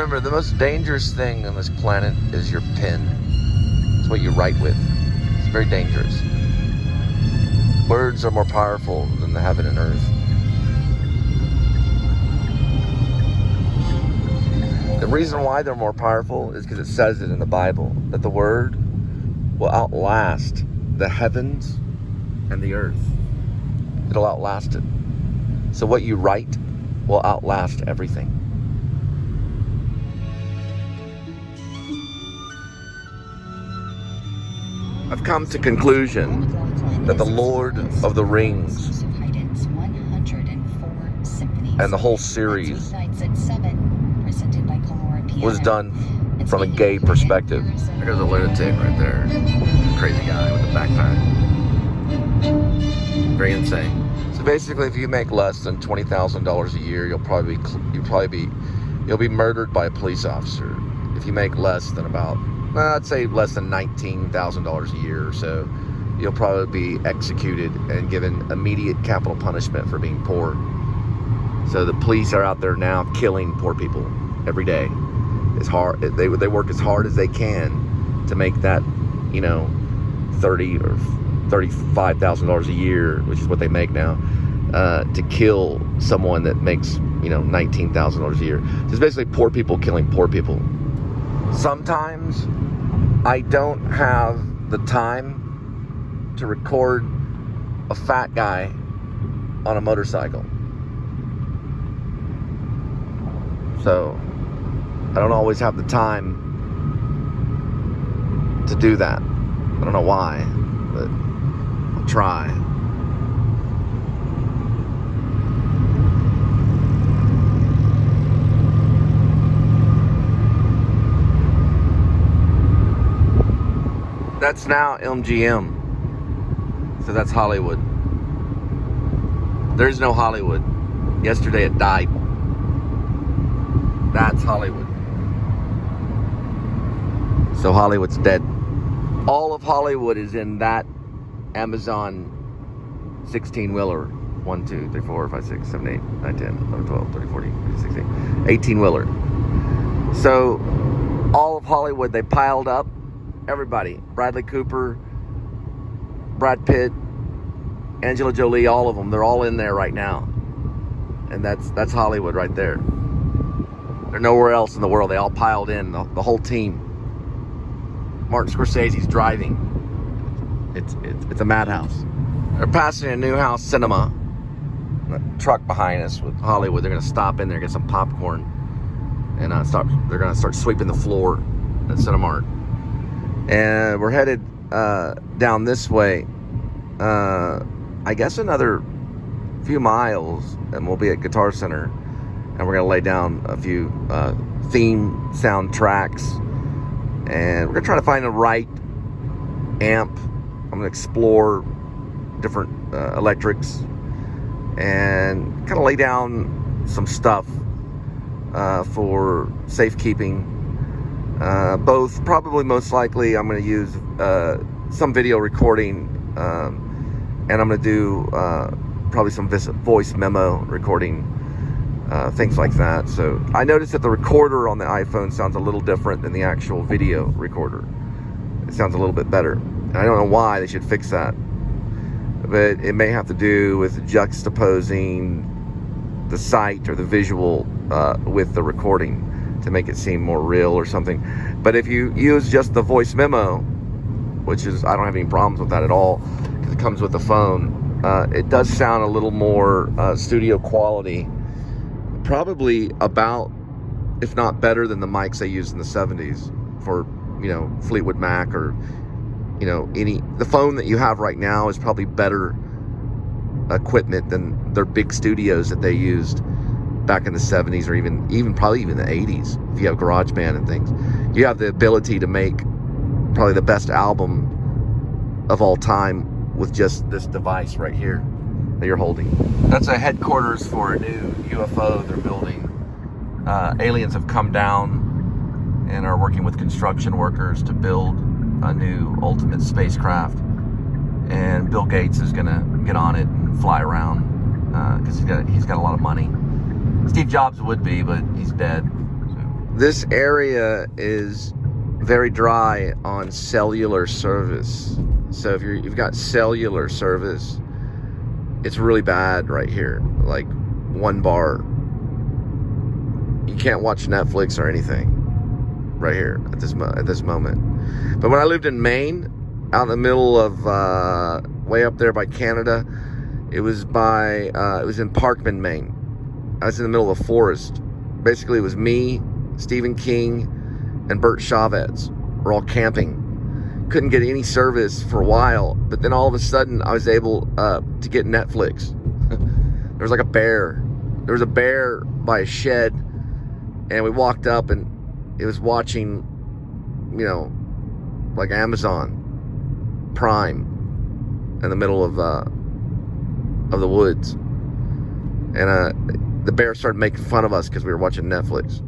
remember, the most dangerous thing on this planet is your pen. It's what you write with. It's very dangerous. Words are more powerful than the heaven and earth. The reason why they're more powerful is because it says it in the Bible, that the word will outlast the heavens and the earth. It'll outlast it. So what you write will outlast everything. I've come to conclusion that the Lord of the Rings and the whole series was done from a gay perspective. There's a lunatic right there. Crazy guy with a backpack. Very insane. So basically, if you make less than $20,000 a year, you'll be murdered by a police officer. If you make less than about, I'd say less than $19,000 a year or so, you'll probably be executed and given immediate capital punishment for being poor. So the police are out there now killing poor people every day. It's hard. They work as hard as they can to make that, $30,000 or $35,000 a year, which is what they make now, to kill someone that makes, $19,000 a year. So it's basically poor people killing poor people. Sometimes I don't have the time to record a fat guy on a motorcycle. So I don't always have the time to do that. I don't know why, but I'll try. That's now MGM. So that's Hollywood. There's no Hollywood. Yesterday it died. That's Hollywood. So Hollywood's dead. All of Hollywood is in that Amazon 16-wheeler. 1, 2, 3, 4, 5, 6, 7, 8, 9, 10, 11, 12, 13, 14, 15, 16, 18-wheeler. So all of Hollywood, they piled up. Everybody. Bradley Cooper, Brad Pitt, Angela Jolie, all of them. They're all in there right now. And that's Hollywood right there. They're nowhere else in the world. They all piled in, the whole team. Martin Scorsese's driving. It's a madhouse. They're passing a new house cinema. A truck behind us with Hollywood. They're gonna stop in there, get some popcorn, and they're gonna start sweeping the floor at Cinemark. And we're headed down this way. I guess another few miles, and we'll be at Guitar Center. And we're going to lay down a few theme sound tracks. And we're going to try to find the right amp. I'm going to explore different electrics. And kind of lay down some stuff for safekeeping. Both, probably most likely, I'm going to use some video recording. And I'm going to do probably some voice memo recording. Things like that. So I noticed that the recorder on the iPhone sounds a little different than the actual video recorder. It sounds a little bit better. And I don't know why. They should fix that. But it may have to do with juxtaposing the sight or the visual with the recording to make it seem more real or something. But if you use just the voice memo, which is, I don't have any problems with that at all, because it comes with the phone, it does sound a little more studio quality. Probably about, if not better than the mics they used in the 70s for, Fleetwood Mac or, the phone that you have right now is probably better equipment than their big studios that they used back in the 70s or even probably even the 80s. If you have GarageBand and things, you have the ability to make probably the best album of all time with just this device right here that you're holding. That's a headquarters for a new UFO they're building. Aliens have come down and are working with construction workers to build a new ultimate spacecraft. And Bill Gates is gonna get on it and fly around because he's got a lot of money. Steve Jobs would be, but he's dead. So this area is very dry on cellular service. So if you've got cellular service, it's really bad right here. Like 1 bar. You can't watch Netflix or anything right here at this moment. But when I lived in Maine, out in the middle of way up there by Canada, it was in Parkman, Maine. I was in the middle of a forest. Basically, it was me, Stephen King, and Burt Shavitz. We're all camping. Couldn't get any service for a while, but then all of a sudden I was able to get Netflix. There was like a bear. There was a bear by a shed, and we walked up and it was watching, you know, like Amazon Prime in the middle of the woods. And the bear started making fun of us because we were watching Netflix.